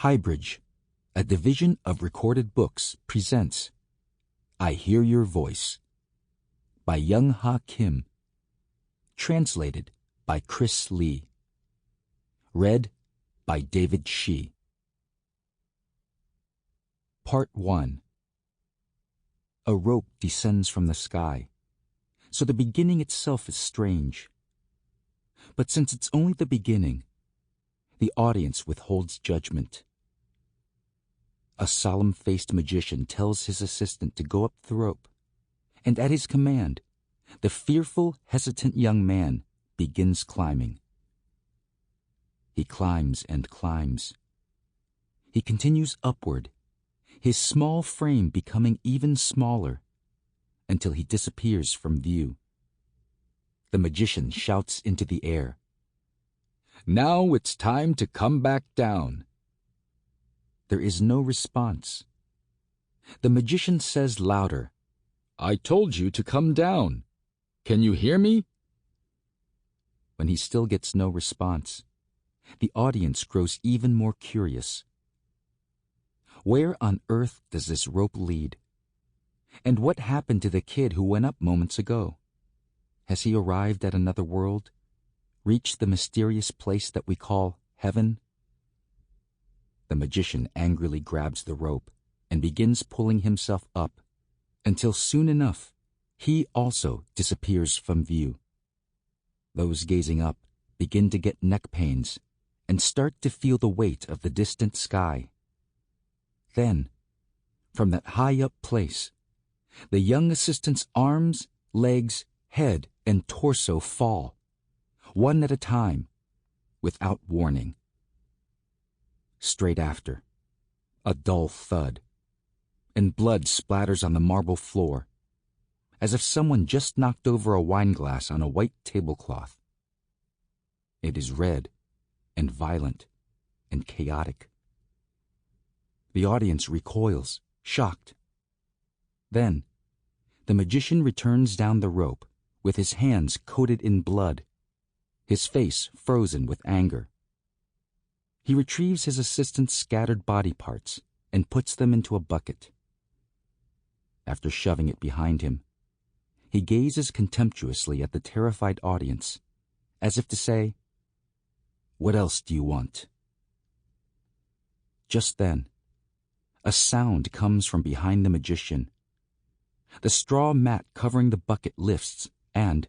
HighBridge, a division of Recorded Books, presents I Hear Your Voice by Young Ha Kim, translated by Chris Lee, read by David Shih. Part 1. A rope descends from the sky, so the beginning itself is strange. But since it's only the beginning, the audience withholds judgment. A solemn-faced magician tells his assistant to go up the rope, and at his command, the fearful, hesitant young man begins climbing. He climbs and climbs. He continues upward, his small frame becoming even smaller, until he disappears from view. The magician shouts into the air, "Now it's time to come back down." There is no response. The magician says louder, "I told you to come down. Can you hear me?" When he still gets no response, the audience grows even more curious. Where on earth does this rope lead? And what happened to the kid who went up moments ago? Has he arrived at another world, reached the mysterious place that we call heaven? The magician angrily grabs the rope and begins pulling himself up, until soon enough, he also disappears from view. Those gazing up begin to get neck pains and start to feel the weight of the distant sky. Then, from that high-up place, the young assistant's arms, legs, head, and torso fall, one at a time, without warning. Straight after, a dull thud, and blood splatters on the marble floor, as if someone just knocked over a wine glass on a white tablecloth. It is red and violent and chaotic. The audience recoils, shocked. Then, the magician returns down the rope with his hands coated in blood, his face frozen with anger. He retrieves his assistant's scattered body parts and puts them into a bucket. After shoving it behind him, he gazes contemptuously at the terrified audience, as if to say, "What else do you want?" Just then, a sound comes from behind the magician. The straw mat covering the bucket lifts, and,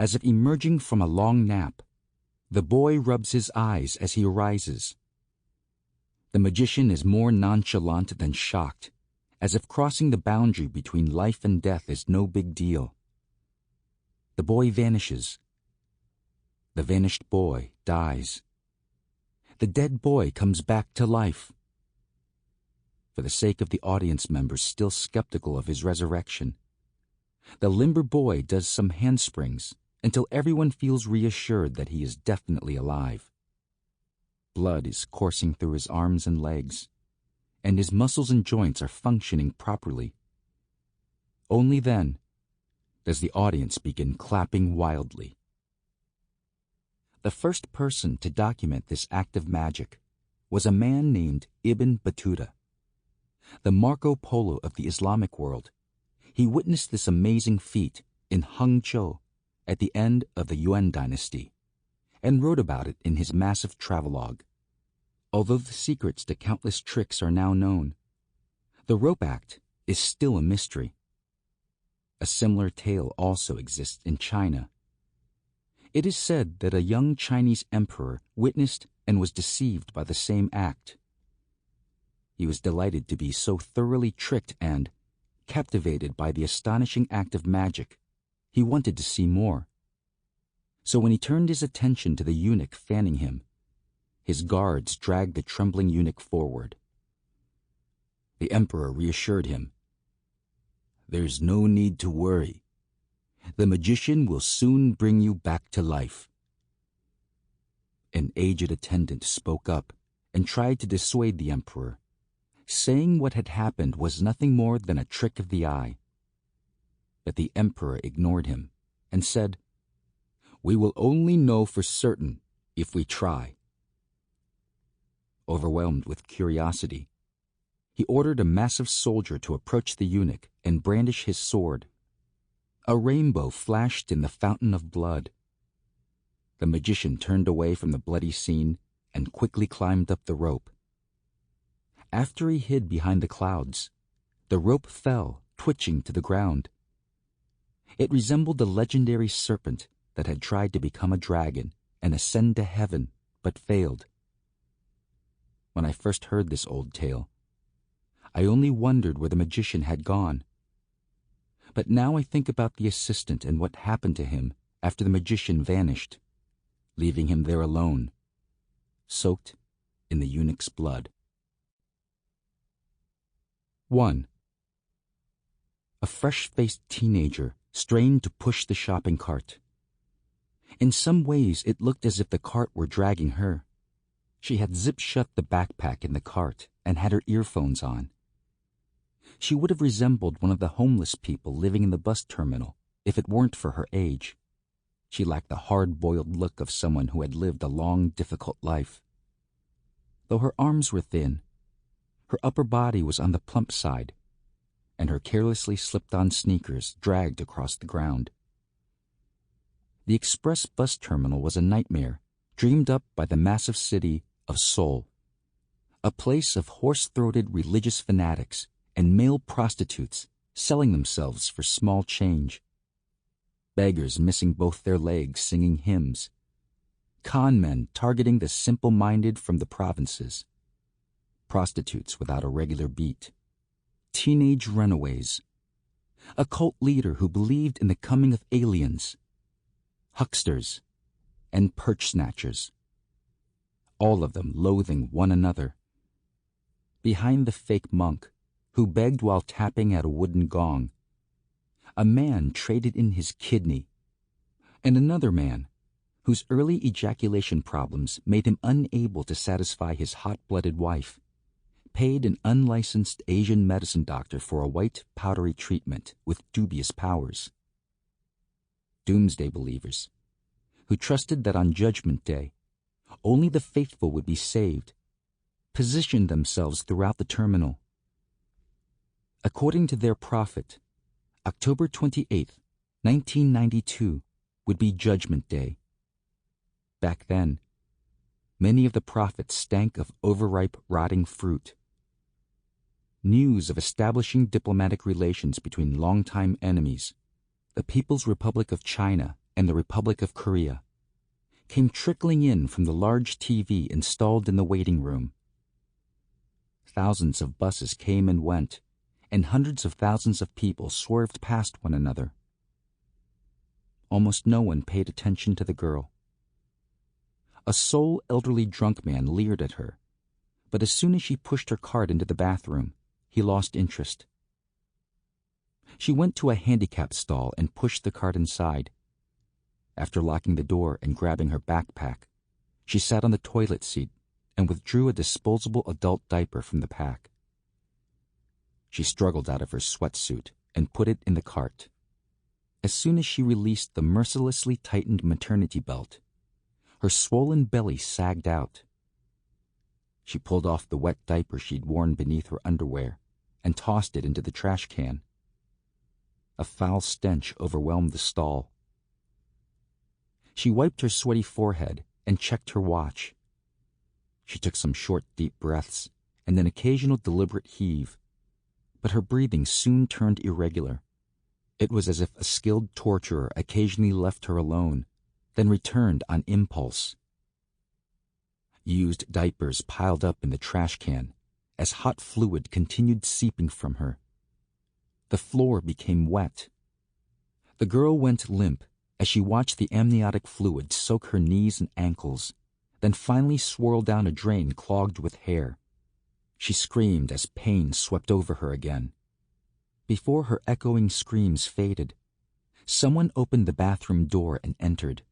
as if emerging from a long nap, the boy rubs his eyes as he arises. The magician is more nonchalant than shocked, as if crossing the boundary between life and death is no big deal. The boy vanishes. The vanished boy dies. The dead boy comes back to life. For the sake of the audience members still skeptical of his resurrection, the limber boy does some handsprings until everyone feels reassured that he is definitely alive. Blood is coursing through his arms and legs, and his muscles and joints are functioning properly. Only then does the audience begin clapping wildly. The first person to document this act of magic was a man named Ibn Battuta. The Marco Polo of the Islamic world, he witnessed this amazing feat in Hangzhou at the end of the Yuan dynasty, and wrote about it in his massive travelogue. Although the secrets to countless tricks are now known, the rope act is still a mystery. A similar tale also exists in China. It is said that a young Chinese emperor witnessed and was deceived by the same act. He was delighted to be so thoroughly tricked and, captivated by the astonishing act of magic, he wanted to see more. So when he turned his attention to the eunuch fanning him, his guards dragged the trembling eunuch forward. The emperor reassured him, "There's no need to worry. The magician will soon bring you back to life." An aged attendant spoke up and tried to dissuade the emperor, saying what had happened was nothing more than a trick of the eye. But the emperor ignored him and said, "We will only know for certain if we try." Overwhelmed with curiosity, he ordered a massive soldier to approach the eunuch and brandish his sword. A rainbow flashed in the fountain of blood. The magician turned away from the bloody scene and quickly climbed up the rope. After he hid behind the clouds, the rope fell, twitching to the ground. It resembled the legendary serpent that had tried to become a dragon and ascend to heaven, but failed. When I first heard this old tale, I only wondered where the magician had gone. But now I think about the assistant and what happened to him after the magician vanished, leaving him there alone, soaked in the eunuch's blood. 1. A fresh-faced teenager strained to push the shopping cart. In some ways it looked as if the cart were dragging her. She had zipped shut the backpack in the cart and had her earphones on. She would have resembled one of the homeless people living in the bus terminal if it weren't for her age. She lacked the hard-boiled look of someone who had lived a long, difficult life. Though her arms were thin, her upper body was on the plump side, and her carelessly slipped-on sneakers dragged across the ground. The express bus terminal was a nightmare dreamed up by the massive city of Seoul, a place of hoarse-throated religious fanatics and male prostitutes selling themselves for small change. Beggars missing both their legs singing hymns. Con men targeting the simple-minded from the provinces. Prostitutes without a regular beat. Teenage runaways. A cult leader who believed in the coming of aliens. Hucksters and perch snatchers. All of them loathing one another. Behind the fake monk, who begged while tapping at a wooden gong, a man traded in his kidney, and another man, whose early ejaculation problems made him unable to satisfy his hot-blooded wife, paid an unlicensed Asian medicine doctor for a white, powdery treatment with dubious powers. Doomsday believers, who trusted that on Judgment Day, only the faithful would be saved, positioned themselves throughout the terminal. According to their prophet, October 28, 1992, would be Judgment Day. Back then, many of the prophets stank of overripe, rotting fruit. News of establishing diplomatic relations between longtime enemies, the People's Republic of China and the Republic of Korea, came trickling in from the large TV installed in the waiting room. Thousands of buses came and went, and hundreds of thousands of people swerved past one another. Almost no one paid attention to the girl. A sole elderly drunk man leered at her, but as soon as she pushed her cart into the bathroom, he lost interest. She went to a handicap stall and pushed the cart inside. After locking the door and grabbing her backpack, she sat on the toilet seat and withdrew a disposable adult diaper from the pack. She struggled out of her sweatsuit and put it in the cart. As soon as she released the mercilessly tightened maternity belt, her swollen belly sagged out. She pulled off the wet diaper she'd worn beneath her underwear and tossed it into the trash can. A foul stench overwhelmed the stall. She wiped her sweaty forehead and checked her watch. She took some short, deep breaths and an occasional deliberate heave, but her breathing soon turned irregular. It was as if a skilled torturer occasionally left her alone, then returned on impulse. Used diapers piled up in the trash can as hot fluid continued seeping from her. The floor became wet. The girl went limp as she watched the amniotic fluid soak her knees and ankles, then finally swirl down a drain clogged with hair. She screamed as pain swept over her again. Before her echoing screams faded, someone opened the bathroom door and entered.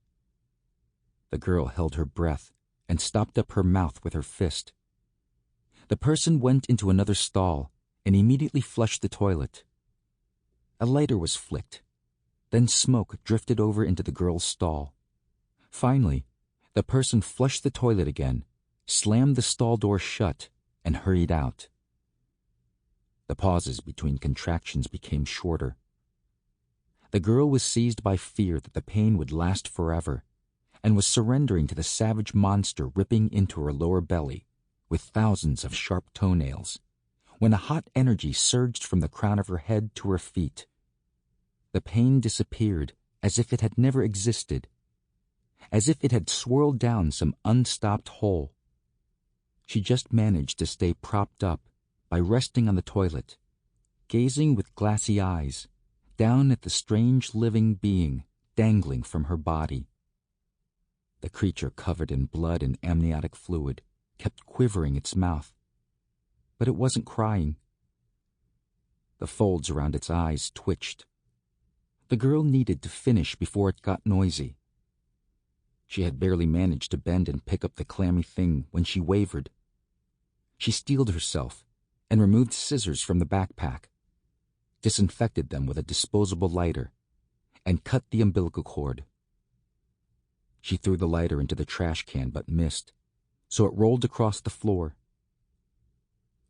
The girl held her breath and stopped up her mouth with her fist. The person went into another stall and immediately flushed the toilet. A lighter was flicked. Then smoke drifted over into the girl's stall. Finally, the person flushed the toilet again slammed the stall door shut, and hurried out. The pauses between contractions became shorter. The girl was seized by fear that the pain would last forever, and was surrendering to the savage monster ripping into her lower belly with thousands of sharp toenails, when a hot energy surged from the crown of her head to her feet. The pain disappeared as if it had never existed, as if it had swirled down some unstopped hole. She just managed to stay propped up by resting on the toilet, gazing with glassy eyes down at the strange living being dangling from her body. The creature, covered in blood and amniotic fluid, kept quivering its mouth, but it wasn't crying. The folds around its eyes twitched. The girl needed to finish before it got noisy. She had barely managed to bend and pick up the clammy thing when she wavered. She steeled herself and removed scissors from the backpack, disinfected them with a disposable lighter, and cut the umbilical cord. She threw the lighter into the trash can but missed, so it rolled across the floor.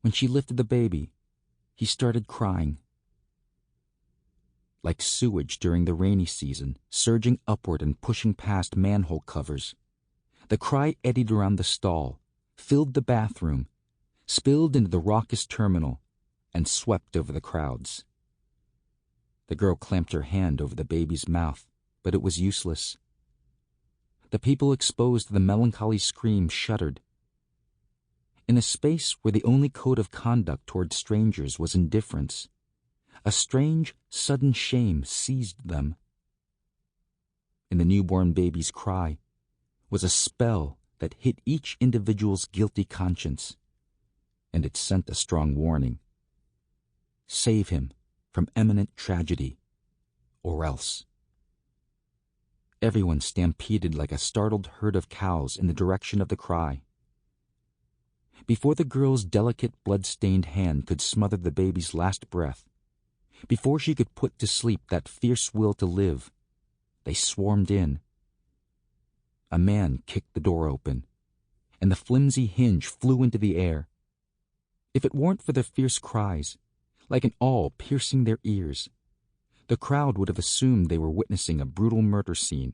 When she lifted the baby, he started crying. Like sewage during the rainy season, surging upward and pushing past manhole covers, the cry eddied around the stall, filled the bathroom, spilled into the raucous terminal, and swept over the crowds. The girl clamped her hand over the baby's mouth, but it was useless. The people exposed to the melancholy scream shuddered. In a space where the only code of conduct toward strangers was indifference, a strange, sudden shame seized them. In the newborn baby's cry was a spell that hit each individual's guilty conscience, and it sent a strong warning. Save him from imminent tragedy, or else. Everyone stampeded like a startled herd of cows in the direction of the cry. Before the girl's delicate, blood-stained hand could smother the baby's last breath, before she could put to sleep that fierce will to live, they swarmed in. A man kicked the door open, and the flimsy hinge flew into the air. If it weren't for the fierce cries, like an awl piercing their ears, the crowd would have assumed they were witnessing a brutal murder scene,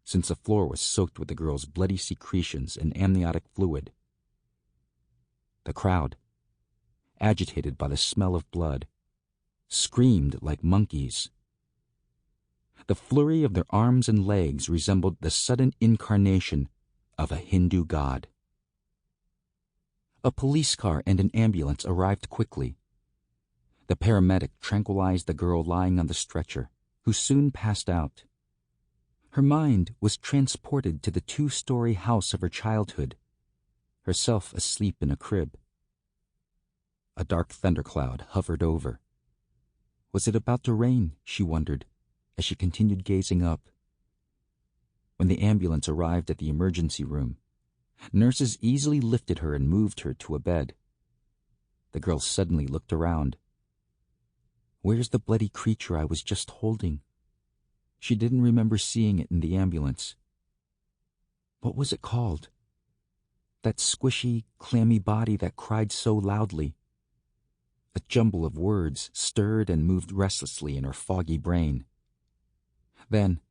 since the floor was soaked with the girl's bloody secretions and amniotic fluid. The crowd, agitated by the smell of blood, screamed like monkeys. The flurry of their arms and legs resembled the sudden incarnation of a Hindu god. A police car and an ambulance arrived quickly. The paramedic tranquilized the girl lying on the stretcher, who soon passed out. Her mind was transported to the 2-story house of her childhood, herself asleep in a crib. A dark thundercloud hovered over. Was it about to rain, she wondered, as she continued gazing up. When the ambulance arrived at the emergency room, nurses easily lifted her and moved her to a bed. The girl suddenly looked around. Where's the bloody creature I was just holding? She didn't remember seeing it in the ambulance. What was it called? That squishy, clammy body that cried so loudly. A jumble of words stirred and moved restlessly in her foggy brain. Then,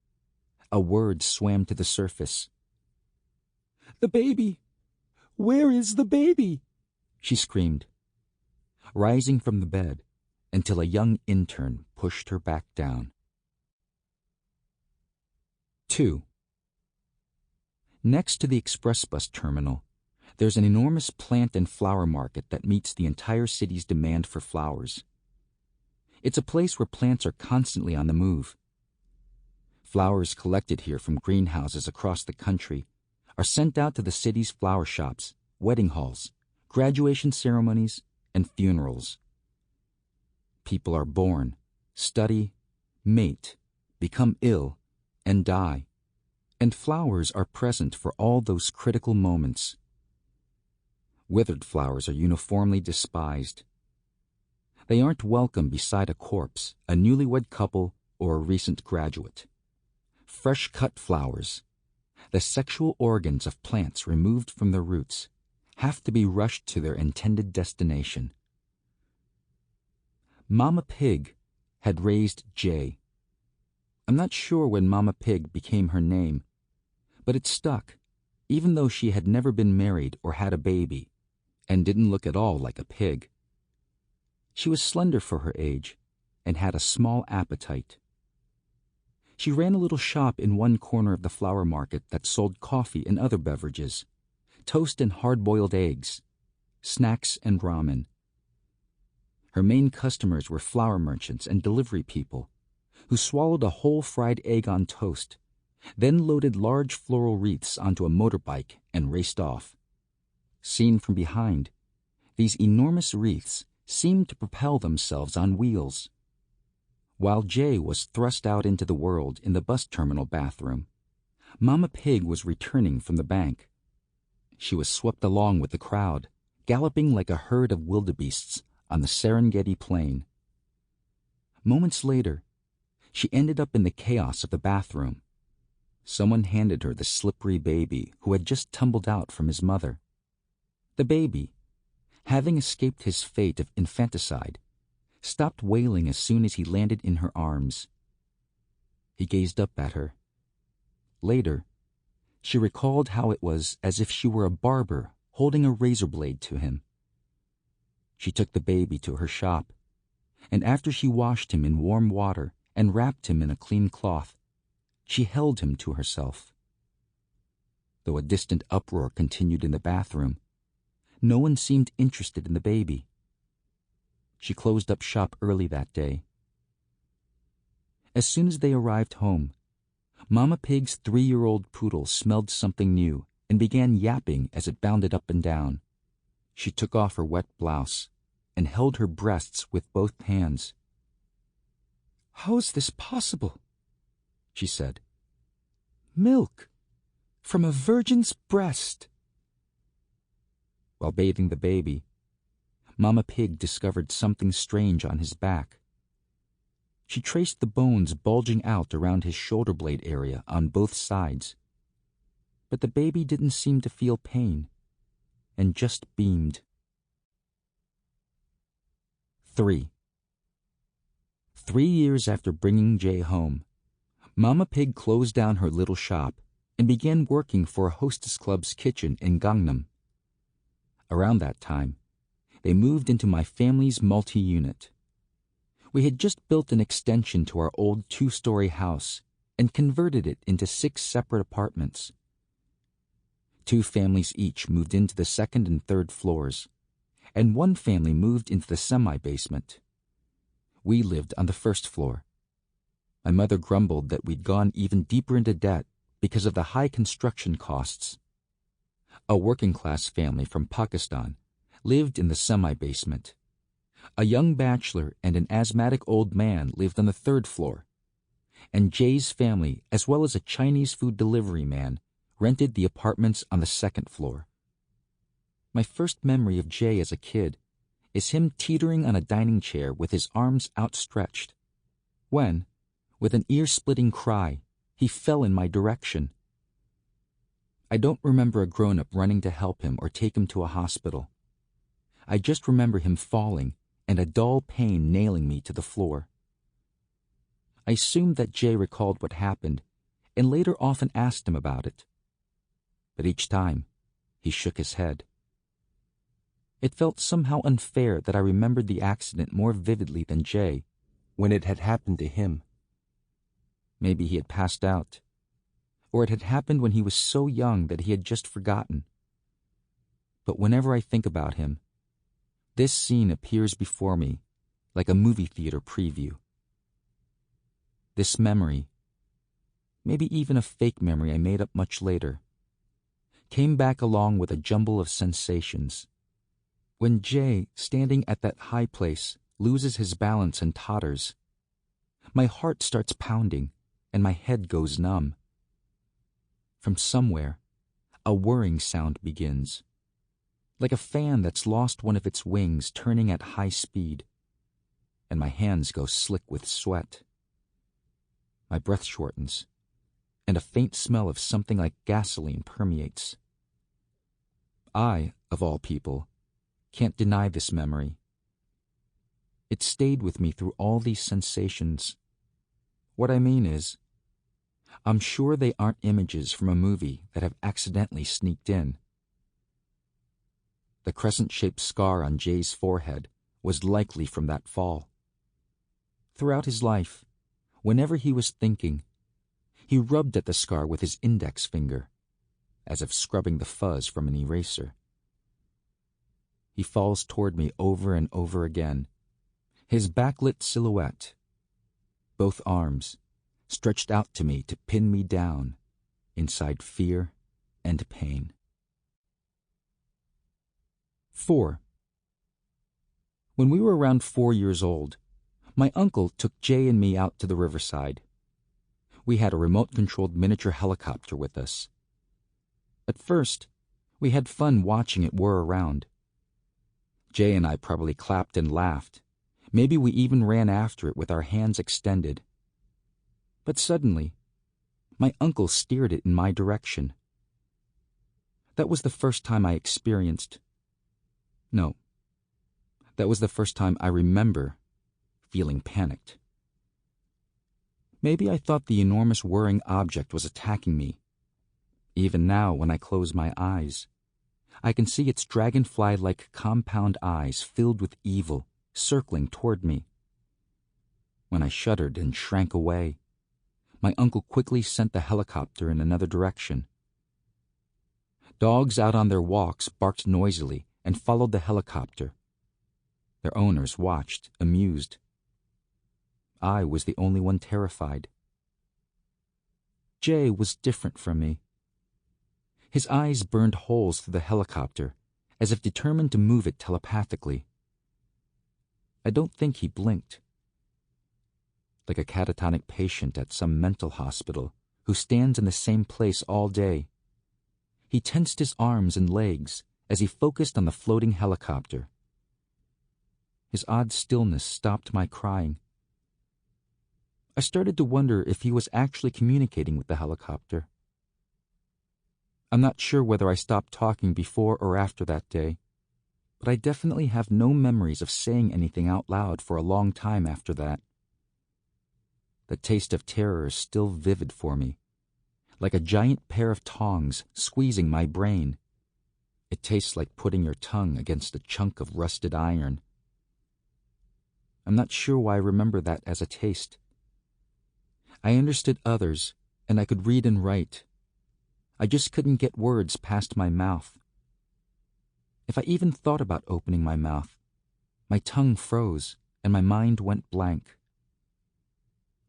a word swam to the surface. "The baby! Where is the baby?" she screamed, rising from the bed until a young intern pushed her back down. 2. Next to the express bus terminal, there's an enormous plant and flower market that meets the entire city's demand for flowers. It's a place where plants are constantly on the move. Flowers collected here from greenhouses across the country are sent out to the city's flower shops, wedding halls, graduation ceremonies, and funerals. People are born, study, mate, become ill, and die, and flowers are present for all those critical moments. Withered flowers are uniformly despised. They aren't welcome beside a corpse, a newlywed couple, or a recent graduate. Fresh-cut flowers, the sexual organs of plants removed from their roots, have to be rushed to their intended destination. Mama Pig had raised Jae. I'm not sure when Mama Pig became her name, but it stuck, even though she had never been married or had a baby, and didn't look at all like a pig. She was slender for her age, and had a small appetite. She ran a little shop in one corner of the flower market that sold coffee and other beverages, toast and hard-boiled eggs, snacks and ramen. Her main customers were flower merchants and delivery people, who swallowed a whole fried egg on toast, then loaded large floral wreaths onto a motorbike and raced off. Seen from behind, these enormous wreaths seemed to propel themselves on wheels. While Jae was thrust out into the world in the bus terminal bathroom, Mama Pig was returning from the bank. She was swept along with the crowd, galloping like a herd of wildebeests on the Serengeti plain. Moments later, she ended up in the chaos of the bathroom. Someone handed her the slippery baby who had just tumbled out from his mother. The baby, having escaped his fate of infanticide, stopped wailing as soon as he landed in her arms. He gazed up at her. Later, she recalled how it was as if she were a barber holding a razor blade to him. She took the baby to her shop, and after she washed him in warm water and wrapped him in a clean cloth, she held him to herself. Though a distant uproar continued in the bathroom, no one seemed interested in the baby. She closed up shop early that day. As soon as they arrived home, Mama Pig's 3-year-old poodle smelled something new and began yapping as it bounded up and down. She took off her wet blouse and held her breasts with both hands. "How is this possible?" she said. "Milk from a virgin's breast." While bathing the baby, Mama Pig discovered something strange on his back. She traced the bones bulging out around his shoulder blade area on both sides. But the baby didn't seem to feel pain, and just beamed. 3. 3 years after bringing Jae home, Mama Pig closed down her little shop and began working for a hostess club's kitchen in Gangnam. Around that time, they moved into my family's multi-unit. We had just built an extension to our old 2-story house and converted it into 6 separate apartments. 2 families each moved into the 2nd and 3rd floors, and 1 family moved into the semi-basement. We lived on the 1st floor. My mother grumbled that we'd gone even deeper into debt because of the high construction costs. A working-class family from Pakistan lived in the semi-basement. A young bachelor and an asthmatic old man lived on the 3rd floor, and Jae's family, as well as a Chinese food delivery man, rented the apartments on the 2nd floor. My first memory of Jae as a kid is him teetering on a dining chair with his arms outstretched, when, with an ear-splitting cry, he fell in my direction. I don't remember a grown-up running to help him or take him to a hospital. I just remember him falling and a dull pain nailing me to the floor. I assumed that Jae recalled what happened and later often asked him about it. But each time, he shook his head. It felt somehow unfair that I remembered the accident more vividly than Jae when it had happened to him. Maybe he had passed out, or it had happened when he was so young that he had just forgotten. But whenever I think about him, this scene appears before me like a movie theater preview. This memory, maybe even a fake memory I made up much later, came back along with a jumble of sensations. When Jae, standing at that high place, loses his balance and totters, my heart starts pounding and my head goes numb. From somewhere, a whirring sound begins, like a fan that's lost one of its wings turning at high speed, and my hands go slick with sweat. My breath shortens, and a faint smell of something like gasoline permeates. I, of all people, can't deny this memory. It stayed with me through all these sensations. What I mean is, I'm sure they aren't images from a movie that have accidentally sneaked in. The crescent-shaped scar on Jae's forehead was likely from that fall. Throughout his life, whenever he was thinking, he rubbed at the scar with his index finger, as if scrubbing the fuzz from an eraser. He falls toward me over and over again, his backlit silhouette, both arms stretched out to me to pin me down inside fear and pain. 4. When we were around 4 years old, my uncle took Jae and me out to the riverside. We had a remote-controlled miniature helicopter with us. At first, we had fun watching it whir around. Jae and I probably clapped and laughed. Maybe we even ran after it with our hands extended. But suddenly, my uncle steered it in my direction. That was the first time I experienced... No, that was the first time I remember feeling panicked. Maybe I thought the enormous whirring object was attacking me. Even now, when I close my eyes, I can see its dragonfly-like compound eyes filled with evil, circling toward me. When I shuddered and shrank away, my uncle quickly sent the helicopter in another direction. Dogs out on their walks barked noisily and followed the helicopter. Their owners watched, amused. I was the only one terrified. Jae was different from me. His eyes burned holes through the helicopter, as if determined to move it telepathically. I don't think he blinked. Like a catatonic patient at some mental hospital who stands in the same place all day, he tensed his arms and legs as he focused on the floating helicopter. His odd stillness stopped my crying. I started to wonder if he was actually communicating with the helicopter. I'm not sure whether I stopped talking before or after that day, but I definitely have no memories of saying anything out loud for a long time after that. The taste of terror is still vivid for me, like a giant pair of tongs squeezing my brain. It tastes like putting your tongue against a chunk of rusted iron. I'm not sure why I remember that as a taste. I understood others, and I could read and write. I just couldn't get words past my mouth. If I even thought about opening my mouth, my tongue froze and my mind went blank.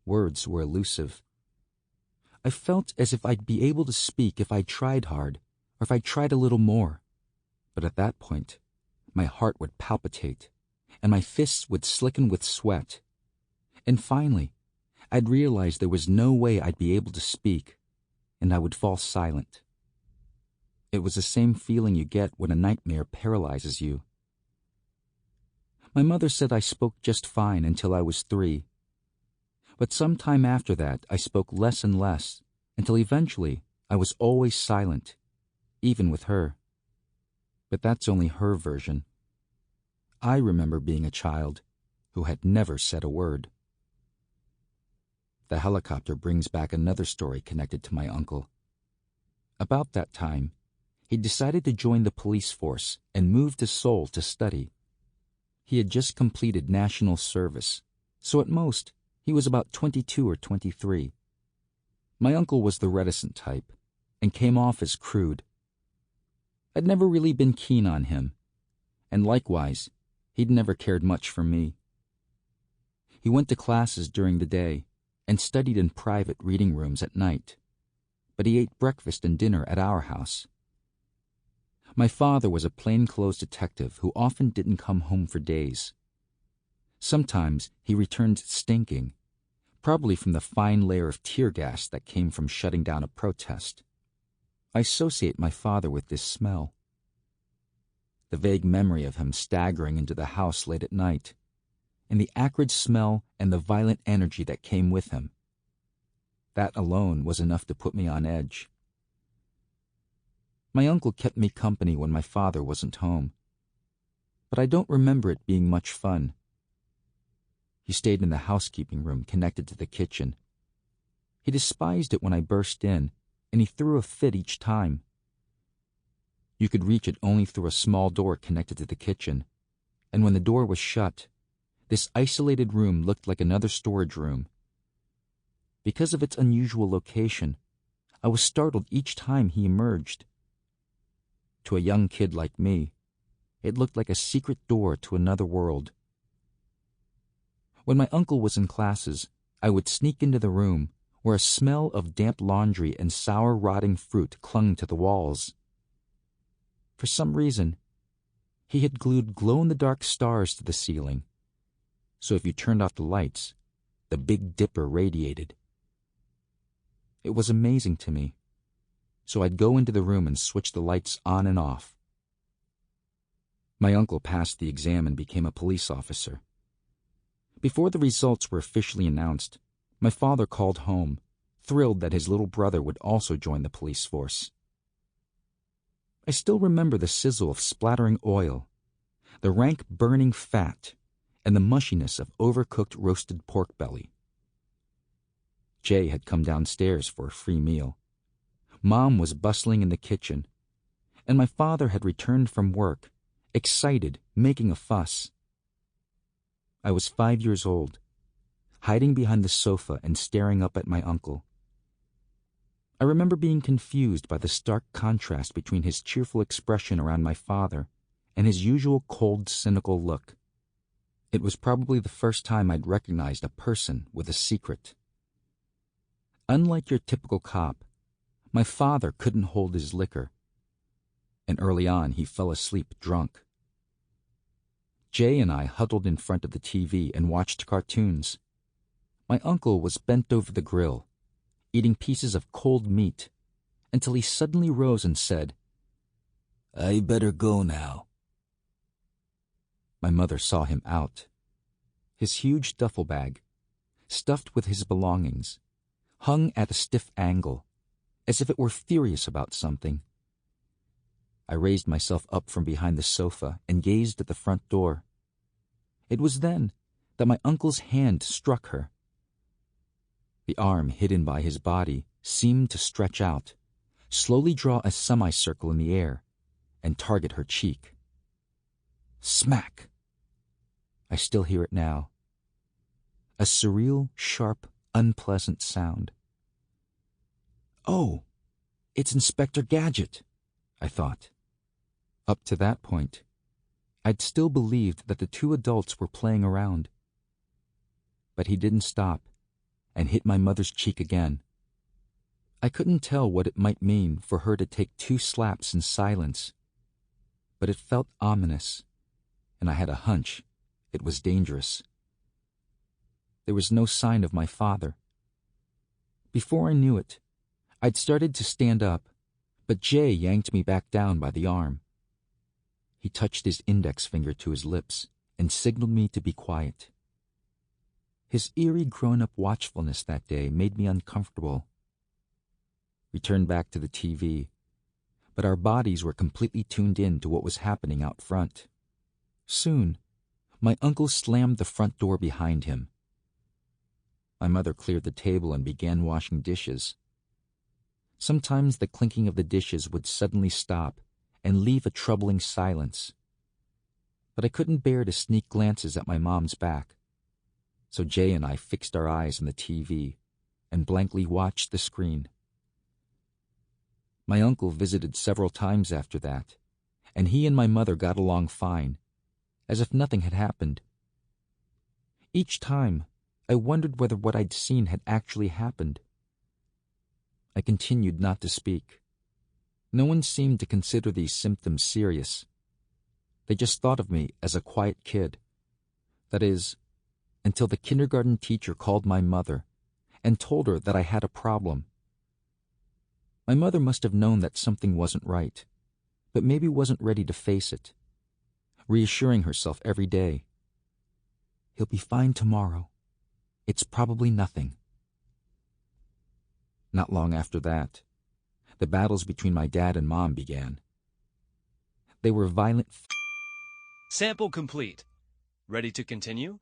Words were elusive. I felt as if I'd be able to speak if I tried hard, or if I tried a little more. But at that point, my heart would palpitate, and my fists would slicken with sweat. And finally, I'd realize there was no way I'd be able to speak, and I would fall silent. It was the same feeling you get when a nightmare paralyzes you. My mother said I spoke just fine until I was 3. But sometime after that, I spoke less and less, until eventually I was always silent, even with her. But that's only her version. I remember being a child who had never said a word. The helicopter brings back another story connected to my uncle. About that time, he decided to join the police force and move to Seoul to study. He had just completed national service, so at most, he was about 22 or 23. My uncle was the reticent type, and came off as crude. I'd never really been keen on him, and likewise, he'd never cared much for me. He went to classes during the day, and studied in private reading rooms at night, but he ate breakfast and dinner at our house. My father was a plainclothes detective who often didn't come home for days. Sometimes he returned stinking, probably from the fine layer of tear gas that came from shutting down a protest. I associate my father with this smell. The vague memory of him staggering into the house late at night, and the acrid smell and the violent energy that came with him. That alone was enough to put me on edge. My uncle kept me company when my father wasn't home, but I don't remember it being much fun. He stayed in the housekeeping room connected to the kitchen. He despised it when I burst in, and he threw a fit each time. You could reach it only through a small door connected to the kitchen, and when the door was shut, this isolated room looked like another storage room. Because of its unusual location, I was startled each time he emerged. To a young kid like me, it looked like a secret door to another world. When my uncle was in classes, I would sneak into the room where a smell of damp laundry and sour rotting fruit clung to the walls. For some reason, he had glued glow-in-the-dark stars to the ceiling, so if you turned off the lights, the Big Dipper radiated. It was amazing to me, so I'd go into the room and switch the lights on and off. My uncle passed the exam and became a police officer. Before the results were officially announced, my father called home, thrilled that his little brother would also join the police force. I still remember the sizzle of splattering oil, the rank burning fat, and the mushiness of overcooked roasted pork belly. Jae had come downstairs for a free meal. Mom was bustling in the kitchen, and my father had returned from work, excited, making a fuss. I was 5 years old, hiding behind the sofa and staring up at my uncle. I remember being confused by the stark contrast between his cheerful expression around my father and his usual cold, cynical look. It was probably the first time I'd recognized a person with a secret. Unlike your typical cop, my father couldn't hold his liquor, and early on he fell asleep drunk. Jae and I huddled in front of the TV and watched cartoons. My uncle was bent over the grill, eating pieces of cold meat, until he suddenly rose and said, "I better go now." My mother saw him out. His huge duffel bag, stuffed with his belongings, hung at a stiff angle, as if it were furious about something. I raised myself up from behind the sofa and gazed at the front door. It was then that my uncle's hand struck her. The arm hidden by his body seemed to stretch out, slowly draw a semicircle in the air, and target her cheek. Smack! I still hear it now. A surreal, sharp, unpleasant sound. Oh, it's Inspector Gadget, I thought. Up to that point, I'd still believed that the two adults were playing around. But he didn't stop and hit my mother's cheek again. I couldn't tell what it might mean for her to take 2 slaps in silence, but it felt ominous, and I had a hunch it was dangerous. There was no sign of my father. Before I knew it, I'd started to stand up, but Jae yanked me back down by the arm. He touched his index finger to his lips and signaled me to be quiet. His eerie grown-up watchfulness that day made me uncomfortable. We turned back to the TV, but our bodies were completely tuned in to what was happening out front. Soon, my uncle slammed the front door behind him. My mother cleared the table and began washing dishes. Sometimes the clinking of the dishes would suddenly stop and leave a troubling silence. But I couldn't bear to sneak glances at my mom's back, so Jae and I fixed our eyes on the TV and blankly watched the screen. My uncle visited several times after that, and he and my mother got along fine, as if nothing had happened. Each time, I wondered whether what I'd seen had actually happened. I continued not to speak. No one seemed to consider these symptoms serious. They just thought of me as a quiet kid. That is, until the kindergarten teacher called my mother and told her that I had a problem. My mother must have known that something wasn't right, but maybe wasn't ready to face it, reassuring herself every day. "He'll be fine tomorrow. It's probably nothing." Not long after that, the battles between my dad and mom began. They were violent. Sample complete. Ready to continue?